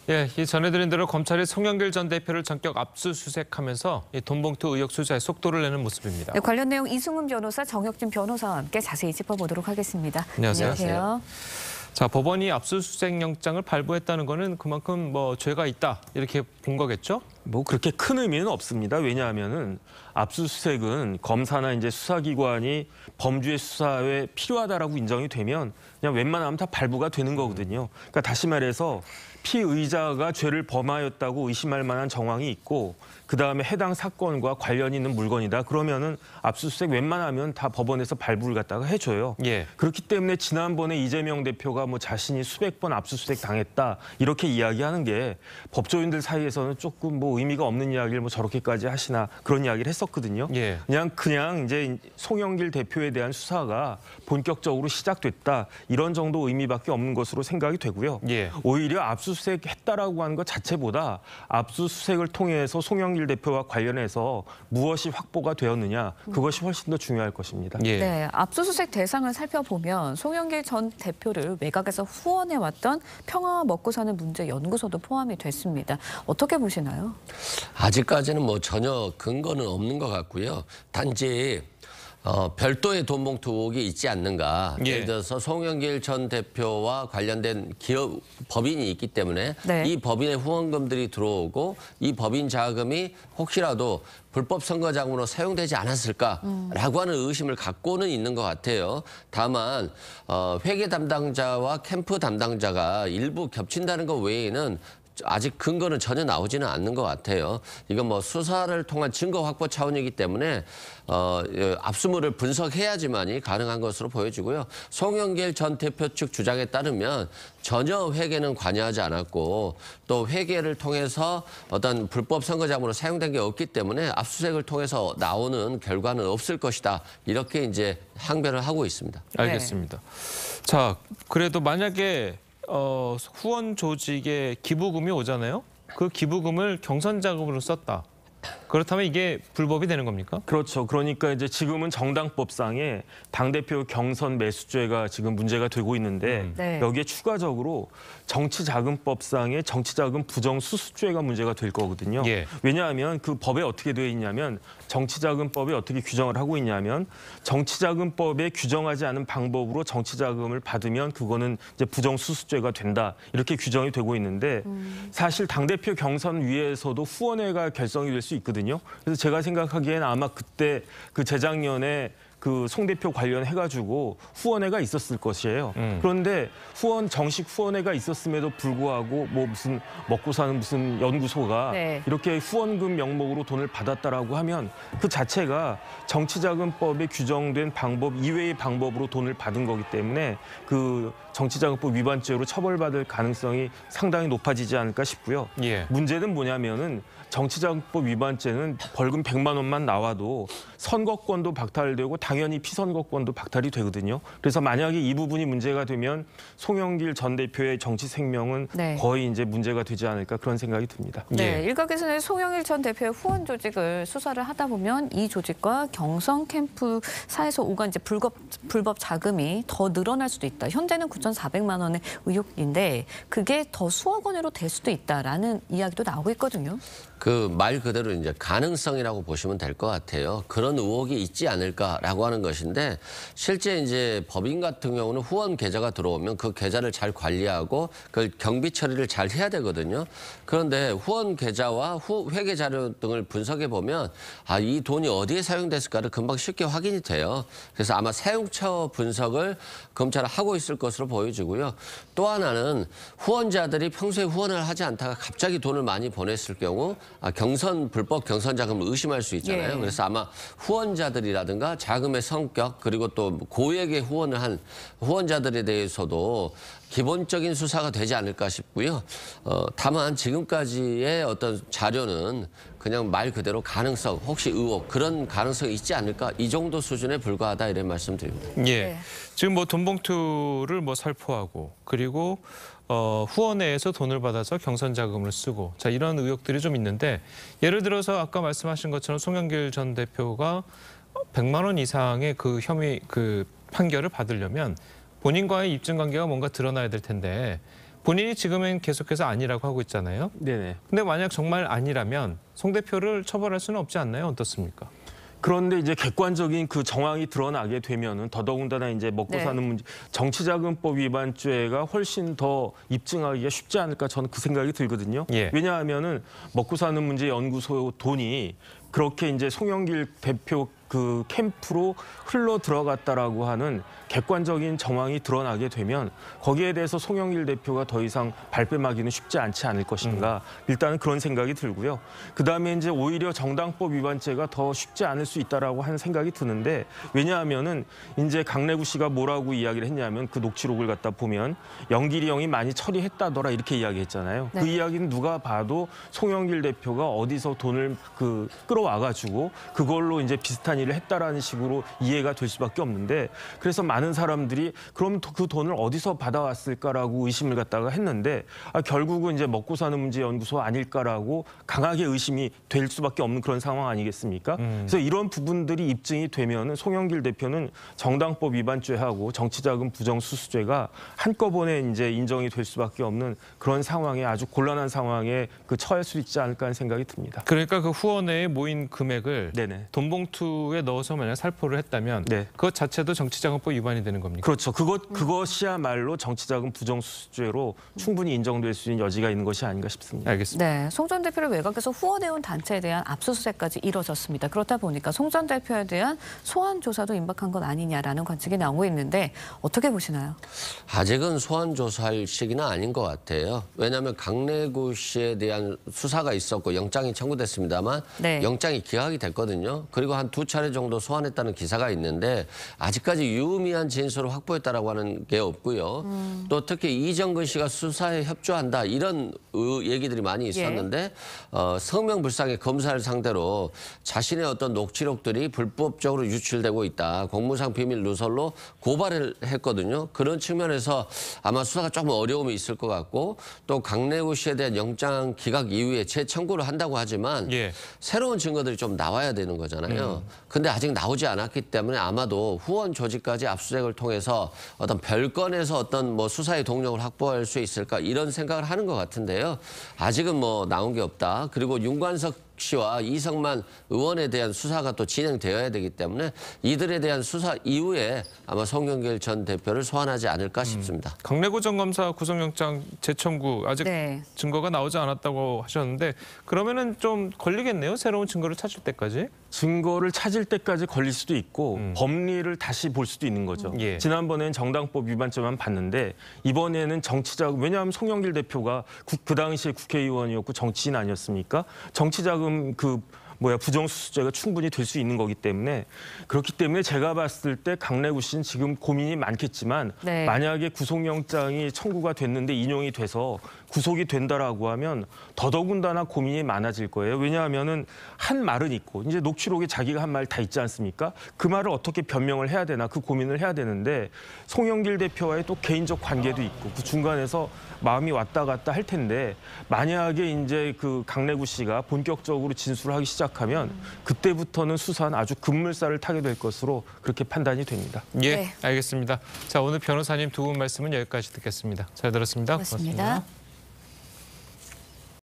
예, 이 전해드린 대로 검찰이 송영길 전 대표를 전격 압수수색하면서 이 돈봉투 의혹 수사에 속도를 내는 모습입니다. 네, 관련 내용 이승훈 변호사, 정혁진 변호사와 함께 자세히 짚어보도록 하겠습니다. 안녕하세요. 자, 법원이 압수수색 영장을 발부했다는 거는 그만큼 뭐 죄가 있다 이렇게 본 거겠죠? 뭐 그렇게 큰 의미는 없습니다. 왜냐하면은 압수수색은 검사나 이제 수사기관이 범죄 수사에 필요하다라고 인정이 되면 그냥 웬만하면 다 발부가 되는 거거든요. 그러니까 다시 말해서 피의자가 죄를 범하였다고 의심할 만한 정황이 있고 그다음에 해당 사건과 관련이 있는 물건이다. 그러면은 압수수색 웬만하면 다 법원에서 발부를 갖다가 해줘요. 예. 그렇기 때문에 지난번에 이재명 대표가 뭐 자신이 수백 번 압수수색 당했다 이렇게 이야기하는 게 법조인들 사이에서는 조금 뭐 의미가 없는 이야기를 뭐 저렇게까지 하시나 그런 이야기를 했었거든요. 예. 그냥 이제 송영길 대표에 대한 수사가 본격적으로 시작됐다 이런 정도 의미밖에 없는 것으로 생각이 되고요. 예. 오히려 압수수색했다라고 하는 것 자체보다 압수수색을 통해서 송영길 대표와 관련해서 무엇이 확보가 되었느냐 그것이 훨씬 더 중요할 것입니다. 예. 네, 압수수색 대상을 살펴보면 송영길 전 대표를 외곽에서 후원해왔던 평화와 먹고 사는 문제 연구소도 포함이 됐습니다. 어떻게 보시나요? 아직까지는 뭐 전혀 근거는 없는 것 같고요. 단지 별도의 돈봉투 의혹이 있지 않는가. 예. 예를 들어서 송영길 전 대표와 관련된 기업 법인이 있기 때문에 네. 이 법인의 후원금들이 들어오고 이 법인 자금이 혹시라도 불법 선거 자금으로 사용되지 않았을까라고 하는 의심을 갖고는 있는 것 같아요. 다만 회계 담당자와 캠프 담당자가 일부 겹친다는 것 외에는 아직 근거는 전혀 나오지는 않는 것 같아요. 이건 뭐 수사를 통한 증거 확보 차원이기 때문에 압수물을 분석해야지만이 가능한 것으로 보여지고요. 송영길 전 대표 측 주장에 따르면 전혀 회계는 관여하지 않았고 또 회계를 통해서 어떤 불법 선거자금으로 사용된 게 없기 때문에 압수수색을 통해서 나오는 결과는 없을 것이다. 이렇게 이제 항변을 하고 있습니다. 알겠습니다. 자, 그래도 만약에 후원 조직에 기부금이 오잖아요. 그 기부금을 경선 자금으로 썼다. 그렇다면 이게 불법이 되는 겁니까? 그렇죠. 그러니까 이제 지금은 정당법상에 당대표 경선 매수죄가 지금 문제가 되고 있는데 네. 여기에 추가적으로 정치자금법상의 정치자금 부정수수죄가 문제가 될 거거든요. 예. 왜냐하면 그 법에 어떻게 되어 있냐면 정치자금법에 어떻게 규정을 하고 있냐면 정치자금법에 규정하지 않은 방법으로 정치자금을 받으면 그거는 이제 부정수수죄가 된다. 이렇게 규정이 되고 있는데 사실 당대표 경선 위에서도 후원회가 결성이 될 수 있거든요. 그래서 제가 생각하기에는 아마 그때 그 재작년에 그 송 대표 관련해가지고 후원회가 있었을 것이에요. 그런데 정식 후원회가 있었음에도 불구하고 뭐 무슨 먹고 사는 무슨 연구소가 네. 이렇게 후원금 명목으로 돈을 받았다라고 하면 그 자체가 정치자금법에 규정된 방법 이외의 방법으로 돈을 받은 거기 때문에 그 정치자금법 위반죄로 처벌받을 가능성이 상당히 높아지지 않을까 싶고요. 예. 문제는 뭐냐면은 정치자금법 위반죄는 벌금 100만 원만 나와도 선거권도 박탈되고 당연히 피선거권도 박탈이 되거든요. 그래서 만약에 이 부분이 문제가 되면 송영길 전 대표의 정치 생명은 네. 거의 이제 문제가 되지 않을까 그런 생각이 듭니다. 네, 예. 일각에서는 송영길 전 대표의 후원 조직을 수사를 하다 보면 이 조직과 경선 캠프사에서 오간 이제 불법 자금이 더 늘어날 수도 있다. 현재는 9,400만 원의 의혹인데 그게 더 수억 원으로 될 수도 있다라는 이야기도 나오고 있거든요. 그 말 그대로 이제 가능성이라고 보시면 될 것 같아요. 그런 의혹이 있지 않을까라고 하는 것인데 실제 이제 법인 같은 경우는 후원 계좌가 들어오면 그 계좌를 잘 관리하고 그 경비 처리를 잘 해야 되거든요. 그런데 후원 계좌와 회계 자료 등을 분석해 보면 이 돈이 어디에 사용됐을까를 금방 쉽게 확인이 돼요. 그래서 아마 사용처 분석을 검찰은 하고 있을 것으로 보여지고요. 또 하나는 후원자들이 평소에 후원을 하지 않다가 갑자기 돈을 많이 보냈을 경우 불법 경선 자금을 의심할 수 있잖아요. 예. 그래서 아마 후원자들이라든가 자금의 성격 그리고 또 고액의 후원을 한 후원자들에 대해서도 기본적인 수사가 되지 않을까 싶고요. 다만 지금까지의 어떤 자료는 그냥 말 그대로 가능성, 혹시 의혹 그런 가능성이 있지 않을까 이 정도 수준에 불과하다 이런 말씀드립니다. 예. 네. 지금 뭐 돈봉투를 뭐 살포하고 그리고 후원회에서 돈을 받아서 경선 자금을 쓰고 자 이런 의혹들이 좀 있는데 예를 들어서 아까 말씀하신 것처럼 송영길 전 대표가 100만 원 이상의 그 혐의 그 판결을 받으려면 본인과의 입증 관계가 뭔가 드러나야 될 텐데 본인이 지금은 계속해서 아니라고 하고 있잖아요. 네네. 근데 만약 정말 아니라면 송 대표를 처벌할 수는 없지 않나요? 어떻습니까? 그런데 이제 객관적인 그 정황이 드러나게 되면은 더더군다나 이제 먹고 네. 사는 문제, 정치자금법 위반죄가 훨씬 더 입증하기가 쉽지 않을까 저는 그 생각이 들거든요. 예. 왜냐하면은 먹고 사는 문제 연구소 돈이 그렇게 이제 송영길 대표 그 캠프로 흘러 들어갔다라고 하는 객관적인 정황이 드러나게 되면 거기에 대해서 송영길 대표가 더 이상 발뺌하기는 쉽지 않지 않을 것인가. 일단은 그런 생각이 들고요. 그다음에 이제 오히려 정당법 위반죄가 더 쉽지 않을 수 있다라고 하는 생각이 드는데 왜냐하면은 이제 강래구 씨가 뭐라고 이야기를 했냐면 그 녹취록을 갖다 보면 영길이 형이 많이 처리했다더라 이렇게 이야기했잖아요. 네. 그 이야기는 누가 봐도 송영길 대표가 어디서 돈을 그 끌어와가지고 그걸로 이제 비슷한 일을 했다라는 식으로 이해가 될 수밖에 없는데 그래서 많은 사람들이 그럼 그 돈을 어디서 받아왔을까라고 의심을 갖다가 했는데 결국은 이제 먹고 사는 문제 연구소 아닐까라고 강하게 의심이 될 수밖에 없는 그런 상황 아니겠습니까? 그래서 이런 부분들이 입증이 되면은 송영길 대표는 정당법 위반죄하고 정치자금 부정수수죄가 한꺼번에 이제 인정이 될 수밖에 없는 그런 상황에 아주 곤란한 상황에 그 처할 수 있지 않을까 하는 생각이 듭니다. 그러니까 그 후원회에 모인 금액을 네네. 돈봉투에 넣어서 만약 살포를 했다면 네. 그것 자체도 정치자금법 위반이 되는 겁니까? 그렇죠. 그것이야말로 정치자금 부정수수죄로 충분히 인정될 수 있는 여지가 있는 것이 아닌가 싶습니다. 알겠습니다. 네, 송 전 대표를 외곽에서 후원해온 단체에 대한 압수수색까지 이뤄졌습니다. 그렇다 보니까 송 전 대표에 대한 소환 조사도 임박한 것 아니냐라는 관측이 나오고 있는데 어떻게 보시나요? 아직은 소환 조사할 시기는 아닌 것 같아요. 왜냐하면 강래구 씨에 대한 수사가 있었고 영장이 청구됐습니다만 네. 영장이 기각이 됐거든요. 그리고 한 2차례 정도 소환했다는 기사가 있는데 아직까지 유의미한 진술을 확보했다라고 하는 게 없고요. 또 특히 이정근 씨가 수사에 협조한다 이런 얘기들이 많이 있었는데 성명불상의 검사를 상대로 자신의 어떤 녹취록들이 불법적으로 유출되고 있다. 공무상 비밀 누설로 고발을 했거든요. 그런 측면에서 아마 수사가 조금 어려움이 있을 것 같고 또 강래구 씨에 대한 영장 기각 이후에 재청구를 한다고 하지만 예. 새로운 증거들이 좀 나와야 되는 거잖아요. 근데 아직 나오지 않았기 때문에 아마도 후원 조직까지 압수수색을 통해서 어떤 별건에서 어떤 뭐 수사의 동력을 확보할 수 있을까 이런 생각을 하는 것 같은데요. 아직은 뭐 나온 게 없다. 그리고 윤관석 씨와 이성만 의원에 대한 수사가 또 진행되어야 되기 때문에 이들에 대한 수사 이후에 아마 송영길 전 대표를 소환하지 않을까 싶습니다. 강래구 전 검사 구속영장 재청구 아직 네. 증거가 나오지 않았다고 하셨는데 그러면은 좀 걸리겠네요. 새로운 증거를 찾을 때까지. 증거를 찾을 때까지 걸릴 수도 있고 법리를 다시 볼 수도 있는 거죠. 예. 지난번에는 정당법 위반죄만 봤는데 이번에는 정치자금, 왜냐하면 송영길 대표가 그 당시에 국회의원이었고 정치인 아니었습니까? 정치자금 부정수수죄가 충분히 될 수 있는 거기 때문에 그렇기 때문에 제가 봤을 때 강래구 씨는 지금 고민이 많겠지만 네. 만약에 구속영장이 청구가 됐는데 인용이 돼서 구속이 된다라고 하면 더더군다나 고민이 많아질 거예요. 왜냐하면은 한 말은 있고 이제 녹취록에 자기가 한 말 다 있지 않습니까? 그 말을 어떻게 변명을 해야 되나 그 고민을 해야 되는데 송영길 대표와의 또 개인적 관계도 있고 그 중간에서 마음이 왔다 갔다 할 텐데 만약에 이제 그 강래구 씨가 본격적으로 진술을 하기 시작하면 그때부터는 수사는 아주 급물살을 타게 될 것으로 그렇게 판단이 됩니다. 예, 네. 알겠습니다. 자, 오늘 변호사님 두 분 말씀은 여기까지 듣겠습니다. 잘 들었습니다. 고맙습니다.